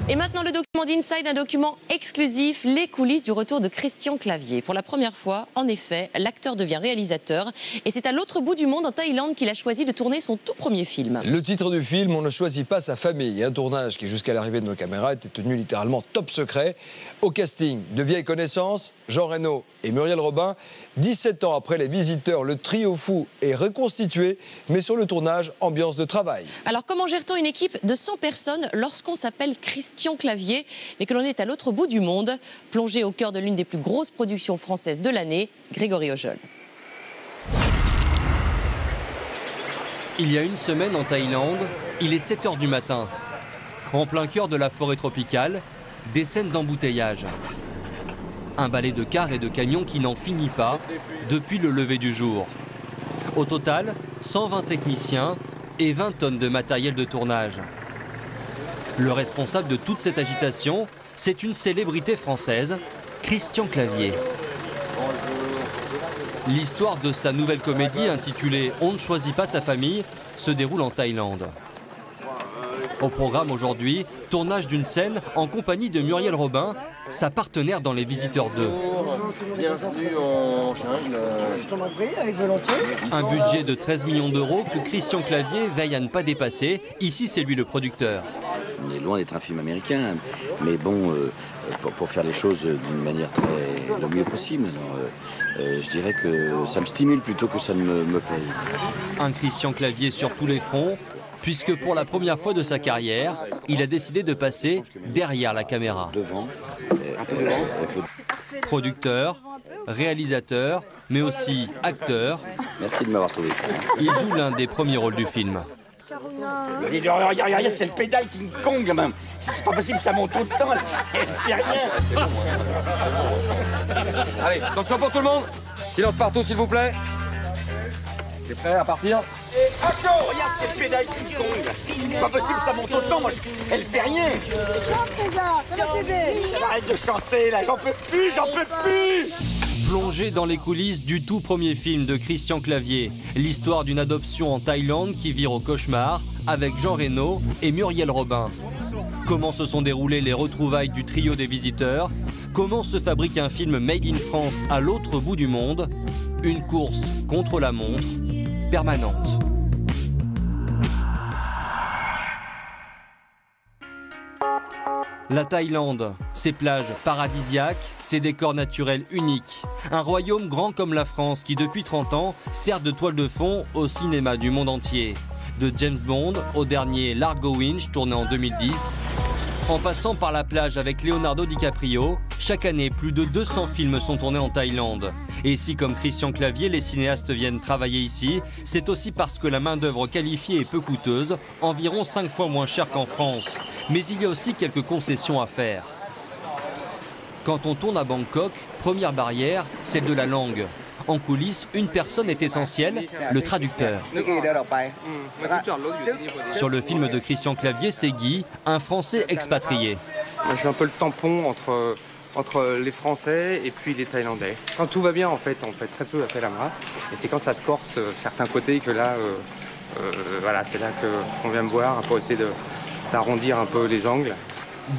Et maintenant le document d'Inside, un document exclusif, les coulisses du retour de Christian Clavier. Pour la première fois, en effet, l'acteur devient réalisateur et c'est à l'autre bout du monde, en Thaïlande, qu'il a choisi de tourner son tout premier film. Le titre du film, On ne choisit pas sa famille. Un tournage qui, jusqu'à l'arrivée de nos caméras, était tenu littéralement top secret. Au casting, de vieilles connaissances, Jean Reno et Muriel Robin. 17 ans après Les Visiteurs, le trio fou est reconstitué, mais sur le tournage, ambiance de travail. Alors comment gère-t-on une équipe de 100 personnes lorsqu'on s'appelle Christian Clavier, mais que l'on est à l'autre bout du monde, plongé au cœur de l'une des plus grosses productions françaises de l'année, Grégory Ojol. Il y a une semaine en Thaïlande, il est 7 h du matin. En plein cœur de la forêt tropicale, des scènes d'embouteillage. Un balai de cars et de camions qui n'en finit pas depuis le lever du jour. Au total, 120 techniciens et 20 tonnes de matériel de tournage. Le responsable de toute cette agitation, c'est une célébrité française, Christian Clavier. L'histoire de sa nouvelle comédie intitulée « On ne choisit pas sa famille » se déroule en Thaïlande. Au programme aujourd'hui, tournage d'une scène en compagnie de Muriel Robin, sa partenaire dans Les Visiteurs 2. Bienvenue en jungle. Je t'en prie, avec volonté. Un budget de 13 millions d'euros que Christian Clavier veille à ne pas dépasser. Ici, c'est lui le producteur. On est loin d'être un film américain, mais bon, pour faire les choses d'une manière le mieux possible. Alors, je dirais que ça me stimule plutôt que ça ne me pèse. Un Christian Clavier sur tous les fronts, puisque pour la première fois de sa carrière, il a décidé de passer derrière la caméra. Devant, un peu devant. Producteur, réalisateur, mais aussi acteur. Merci de m'avoir trouvé ça. Il joue l'un des premiers rôles du film. Regarde, c'est le pédale King Kong, même. C'est pas possible, ça monte autant, elle fait rien. Allez, attention pour tout le monde. Silence partout, s'il vous plaît. T'es prêt à partir? Et action! Regarde, c'est le pédale King Kong. C'est pas possible, ça monte autant, moi, elle fait rien. Chante César, ça va t'aider. Arrête de chanter, là, j'en peux plus, j'en peux plus. Plongé dans les coulisses du tout premier film de Christian Clavier, l'histoire d'une adoption en Thaïlande qui vire au cauchemar avec Jean Reno et Muriel Robin. Comment se sont déroulées les retrouvailles du trio des Visiteurs? Comment se fabrique un film made in France à l'autre bout du monde? Une course contre la montre permanente. La Thaïlande, ses plages paradisiaques, ses décors naturels uniques. Un royaume grand comme la France qui depuis 30 ans sert de toile de fond au cinéma du monde entier. De James Bond au dernier Largo Winch tourné en 2010. En passant par la plage avec Leonardo DiCaprio, chaque année plus de 200 films sont tournés en Thaïlande. Et si comme Christian Clavier, les cinéastes viennent travailler ici, c'est aussi parce que la main-d'œuvre qualifiée est peu coûteuse, environ 5 fois moins chère qu'en France. Mais il y a aussi quelques concessions à faire. Quand on tourne à Bangkok, première barrière, celle de la langue. En coulisses, une personne est essentielle, le traducteur. Sur le film de Christian Clavier, c'est Guy, un Français expatrié. Je suis un peu le tampon entre les Français et puis les Thaïlandais. Quand tout va bien, on fait très peu appel à moi. Et c'est quand ça se corse certains côtés que là, voilà, c'est là qu'on vient me voir pour essayer d'arrondir un peu les angles.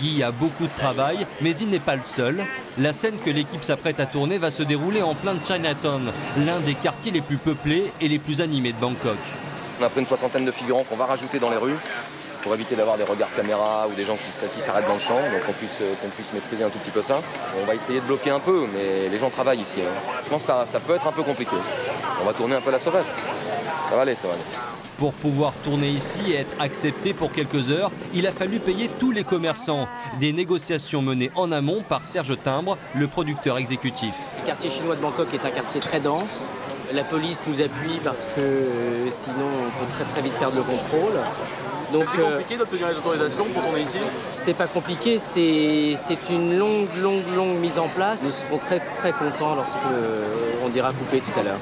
Guy a beaucoup de travail, mais il n'est pas le seul. La scène que l'équipe s'apprête à tourner va se dérouler en plein Chinatown, l'un des quartiers les plus peuplés et les plus animés de Bangkok. On a pris une 60aine de figurants qu'on va rajouter dans les rues pour éviter d'avoir des regards caméra ou des gens qui s'arrêtent dans le champ, donc qu'on puisse maîtriser un tout petit peu ça. On va essayer de bloquer un peu, mais les gens travaillent ici. Je pense que ça peut être un peu compliqué. On va tourner un peu à la sauvage. Ça va aller, ça va aller. Pour pouvoir tourner ici et être accepté pour quelques heures, il a fallu payer tous les commerçants. Des négociations menées en amont par Serge Timbre, le producteur exécutif. Le quartier chinois de Bangkok est un quartier très dense. La police nous appuie parce que sinon on peut très vite perdre le contrôle. Donc c'est compliqué d'obtenir les autorisations pour tourner ici? C'est pas compliqué, c'est une longue mise en place. Nous serons très contents lorsqu'on dira couper tout à l'heure.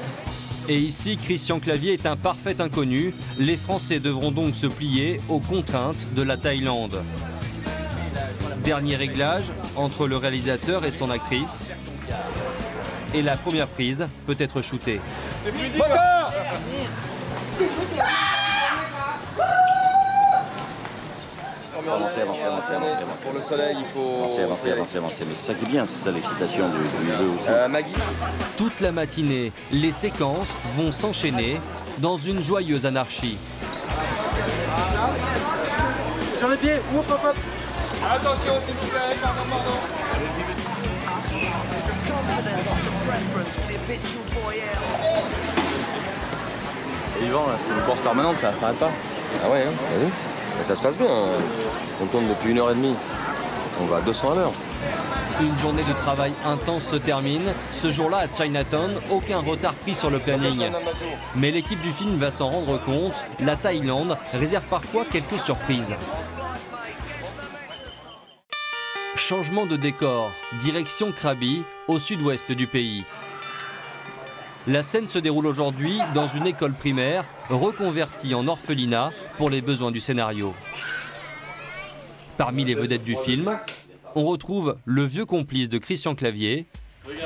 Et ici, Christian Clavier est un parfait inconnu. Les Français devront donc se plier aux contraintes de la Thaïlande. Dernier réglage entre le réalisateur et son actrice. Et la première prise peut être shootée. Pour le soleil, il faut... Avancer. Mais c'est ça qui est bien, c'est ça l'excitation du jeu aussi. Maggie. Toute la matinée, les séquences vont s'enchaîner dans une joyeuse anarchie. Sur les pieds, hop. Attention s'il vous plaît, pardon. Et Yvan, c'est une course permanente, ça s'arrête pas. Ah ouais, hein, vas-y. Et ça se passe bien. On tourne depuis 1h30. On va à 200 à l'heure. Une journée de travail intense se termine. Ce jour-là, à Chinatown, aucun retard pris sur le planning. Mais l'équipe du film va s'en rendre compte. La Thaïlande réserve parfois quelques surprises. Changement de décor, direction Krabi, au sud-ouest du pays. La scène se déroule aujourd'hui dans une école primaire reconvertie en orphelinat pour les besoins du scénario. Parmi les vedettes du film, on retrouve le vieux complice de Christian Clavier,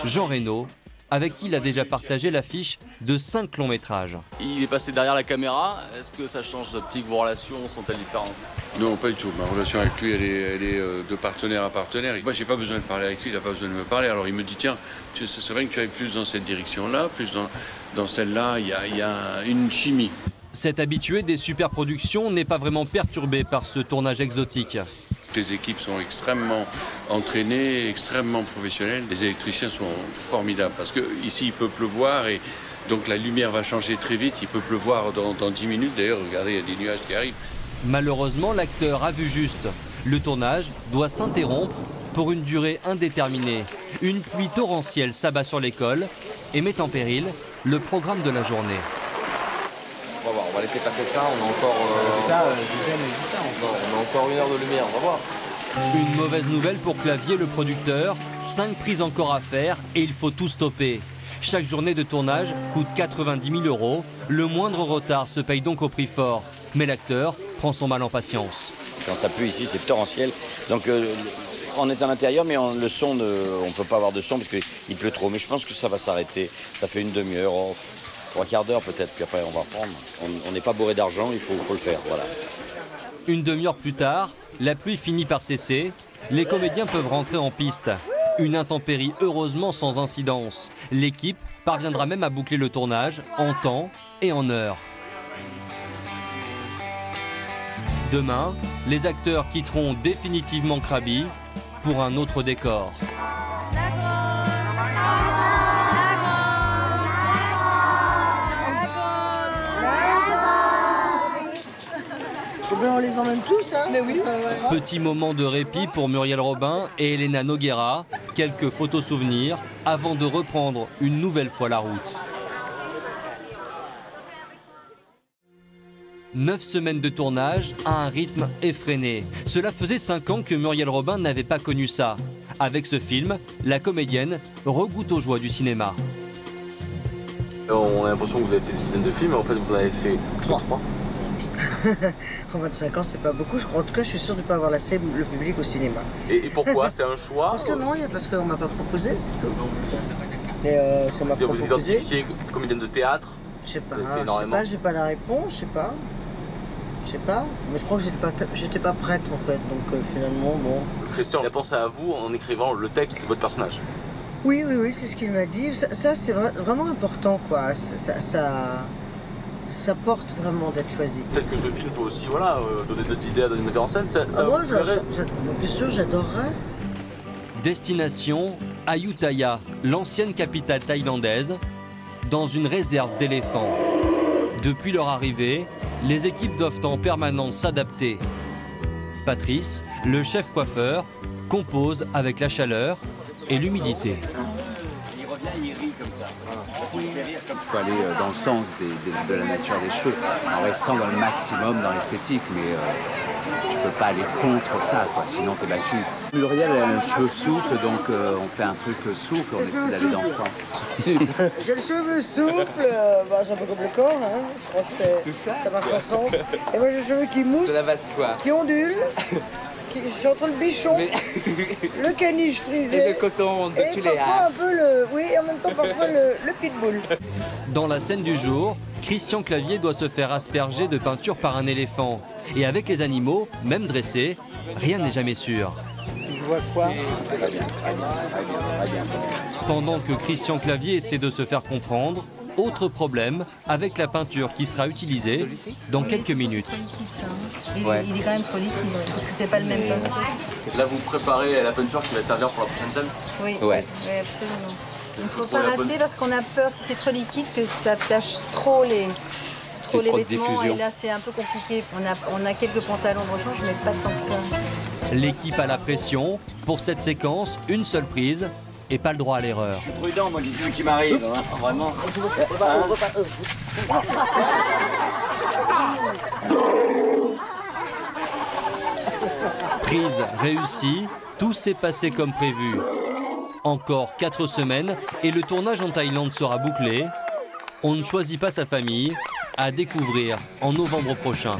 Jean Reno, avec qui il a déjà partagé l'affiche de 5 longs métrages. Il est passé derrière la caméra, est-ce que ça change d'optique? Vos relations sont-elles différentes? Non, pas du tout. Ma relation avec lui, elle est de partenaire à partenaire. Moi, j'ai pas besoin de parler avec lui, il n'a pas besoin de me parler. Alors il me dit, tiens, c'est vrai que tu ailles plus dans cette direction-là, plus dans celle-là, il y a une chimie. Cet habitué des superproductions n'est pas vraiment perturbé par ce tournage exotique. Les équipes sont extrêmement entraînées, extrêmement professionnelles. Les électriciens sont formidables parce qu'ici, il peut pleuvoir et donc la lumière va changer très vite. Il peut pleuvoir dans 10 minutes. D'ailleurs, regardez, il y a des nuages qui arrivent. Malheureusement, l'acteur a vu juste. Le tournage doit s'interrompre pour une durée indéterminée. Une pluie torrentielle s'abat sur l'école et met en péril le programme de la journée. On va voir, on va laisser passer ça, on a encore... on a encore 1 heure de lumière, on va voir. Une mauvaise nouvelle pour Clavier, le producteur. 5 prises encore à faire et il faut tout stopper. Chaque journée de tournage coûte 90 000 €. Le moindre retard se paye donc au prix fort. Mais l'acteur prend son mal en patience. Quand ça pleut ici, c'est torrentiel. Donc on est à l'intérieur, mais le son, on ne peut pas avoir de son parce qu'il pleut trop. Mais je pense que ça va s'arrêter. Ça fait une demi-heure, 3 quarts d'heure peut-être, puis après on va reprendre. On n'est pas bourré d'argent, il faut le faire, voilà. Une demi-heure plus tard, la pluie finit par cesser. Les comédiens peuvent rentrer en piste. Une intempérie heureusement sans incidence. L'équipe parviendra même à boucler le tournage en temps et en heure. Demain, les acteurs quitteront définitivement Krabi pour un autre décor. On les emmène tous, hein? Mais oui. Petit moment de répit pour Muriel Robin et Elena Noguera. Quelques photos souvenirs avant de reprendre une nouvelle fois la route. 9 semaines de tournage à un rythme effréné. Cela faisait 5 ans que Muriel Robin n'avait pas connu ça. Avec ce film, la comédienne regoute aux joies du cinéma. On a l'impression que vous avez fait une dizaine de films, mais en fait vous en avez fait 3. En 25 ans, c'est pas beaucoup. En tout cas, je suis sûre de ne pas avoir lassé le public au cinéma. Et pourquoi? C'est un choix? Parce que non, parce qu'on m'a pas proposé, c'est tout. Et ça m'a pas vous proposé. identifiez comédienne de théâtre? Je sais pas, j'ai pas la réponse, je sais pas. Mais je crois que j'étais pas prête en fait, donc finalement, bon. Christian, il a pensé à vous en écrivant le texte de votre personnage? Oui, c'est ce qu'il m'a dit. Ça c'est vraiment important, quoi. Ça porte vraiment d'être choisi. Peut-être que ce film peut aussi donner d'autres idées à des metteurs en scène. Moi, bien sûr, j'adorerais. Destination Ayutthaya, l'ancienne capitale thaïlandaise, dans une réserve d'éléphants. Depuis leur arrivée, les équipes doivent en permanence s'adapter. Patrice, le chef coiffeur, compose avec la chaleur et l'humidité. Il faut aller dans le sens de la nature des cheveux, en restant dans le maximum dans l'esthétique, mais tu peux pas aller contre ça, quoi, sinon t'es battu. Muriel a un cheveu souple, donc on fait un truc souple, on essaie d'aller dans le sens. J'ai le cheveu souple, c'est un peu comme le corps, hein. Je crois que ça marche ensemble. Et moi j'ai le cheveu qui mousse, qui ondule. Je suis entre le bichon, le caniche frisé et le coton de et parfois un peu en même temps parfois le pitbull. Dans la scène du jour, Christian Clavier doit se faire asperger de peinture par un éléphant. Et avec les animaux, même dressés, rien n'est jamais sûr. Tu vois quoi? Pendant que Christian Clavier essaie de se faire comprendre, autre problème avec la peinture qui sera utilisée dans quelques minutes. Il est quand même trop liquide, parce que c'est pas le même pinceau. Là, vous préparez la peinture qui va servir pour la prochaine scène? Oui, absolument. Il ne faut pas rater parce qu'on a peur, si c'est trop liquide, que ça tâche trop les vêtements. Et là, c'est un peu compliqué. On a quelques pantalons de rechange, mais pas tant que ça. L'équipe a la pression. Pour cette séquence, une seule prise et pas le droit à l'erreur. Je suis prudent, moi, dis-tu qui m'arrive, hein, vraiment. Prise réussie, tout s'est passé comme prévu. Encore 4 semaines et le tournage en Thaïlande sera bouclé. On ne choisit pas sa famille, à découvrir en novembre prochain.